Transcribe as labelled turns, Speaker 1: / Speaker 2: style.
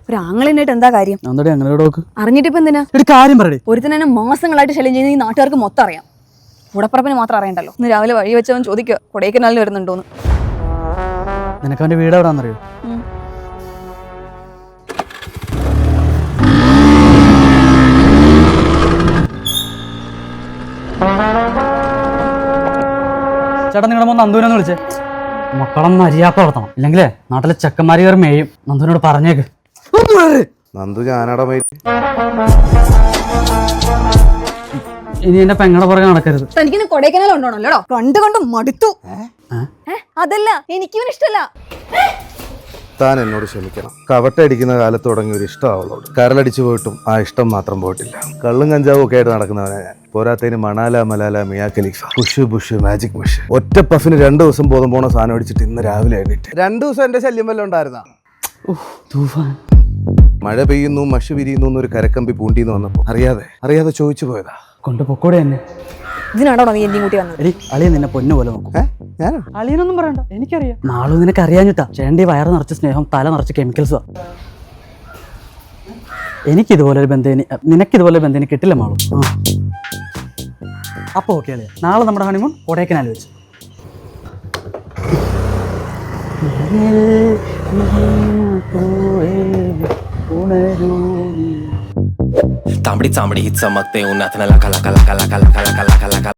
Speaker 1: ഒരു ആങ്ങളിനായിട്ട് എന്താ കാര്യം? അറിഞ്ഞിട്ടിപ്പോ എന്തിനാ?
Speaker 2: ഒരു കാര്യം പറയേ.
Speaker 1: ഒരുത്തന്നെ മാസങ്ങളായിട്ട് ശല്യം ചെയ്യുന്ന ഈ നാട്ടുകാർക്ക് മൊത്തം അറിയാം. കൂടപ്പറപ്പിന് മാത്രം അറിയണ്ടല്ലോ. ഇന്ന് രാവിലെ വഴി വെച്ചവൻ ചോദിക്കുക കൊടൈക്കനാലിൽ വരുന്നുണ്ടോന്ന്.
Speaker 2: നിനക്ക് അവന്റെ വീട് എവിടാന്നറിയോ? ചേട്ടാ നിങ്ങളുടെ മോൻ നന്ദുവിനൊന്ന് വിളിച്ചേ. മക്കളൊന്നും അരിയാത്ത വളർത്തണം, ഇല്ലെങ്കിലേ നാട്ടിലെ ചെക്കന്മാര് കയറി മേയും. നന്ദുവിനോട് പറഞ്ഞേക്ക്.
Speaker 3: നന്ദു ഞാനട
Speaker 2: ഇനി എന്റെ പെങ്ങളുടെ പുറകെ നടക്കരുത്.
Speaker 1: തനിക്കിന്ന് കൊടൈക്കനാൽ ഉണ്ടോണല്ലോ. കണ്ടു കണ്ടു മടുത്തു. അതല്ല, എനിക്കും ഇഷ്ടല്ല.
Speaker 3: താൻ എന്നോട് ക്ഷമിക്കണം. കവട്ടടിക്കുന്ന കാലത്ത് തുടങ്ങിയ ഒരു ഇഷ്ടമാവുള്ളൂ. കരളടിച്ചു പോയിട്ടും ആ ഇഷ്ടം മാത്രം പോയിട്ടില്ല. കള്ളും കഞ്ചാവും ഒക്കെ ആയിട്ട് നടക്കുന്നവനാ ഞാൻ. പോരാത്തതിന് മണാല മലാല മിയാ ഖലീഫ പുഷ് ബുഷ് മാജിക് മുഷ്. ഒറ്റ പഫിന് 2 ദിവസം ബോധം പോണ സാധനം അടിച്ചിട്ട് ഇന്ന് രാവിലെ എഴുന്നേറ്റ്. 2 ദിവസം എന്റെ ശല്യം വല്ലതും ഉണ്ടായിരുന്ന. മഴ പെയ്യുന്നു മഷ് വിരിയുന്നു എന്നൊരു കരക്കമ്പി പൂണ്ടിന്ന് വന്നപ്പോ അറിയാതെ ചോദിച്ചു പോയതാ.
Speaker 2: കൊണ്ടുപൊക്കൂടെ തന്നെ.
Speaker 1: ഇതിനാണോ നീ എന്റെയും കൂട്ടി വന്നത്?
Speaker 2: അളിയൻ നിന്നെ പൊന്നു പോലെ നോക്കും.
Speaker 3: ഞാനോ?
Speaker 2: അളിയനൊന്നും പറയണ്ട, എനിക്കറിയാം. നാളെ നിനക്ക് അറിയാഞ്ഞിട്ടാ. ചേണ്ടി വയറ് നിറച്ച് സ്നേഹം, തല നിറച്ച് കെമിക്കൽസാ. എനിക്കിതുപോലൊരു ബന്ധേനി നിനക്കിതുപോലൊരു ബന്ധേനി കിട്ടില്ല മാളു. അപ്പൊ ഓക്കെ അളിയ, നാളെ നമ്മുടെ ഹണിമൂൺ കൊടൈക്കനാൽ വെച്ച്.
Speaker 4: तांबडी चांबडी ही चमकते उन्हात लका लका लका लका लका लका लका लका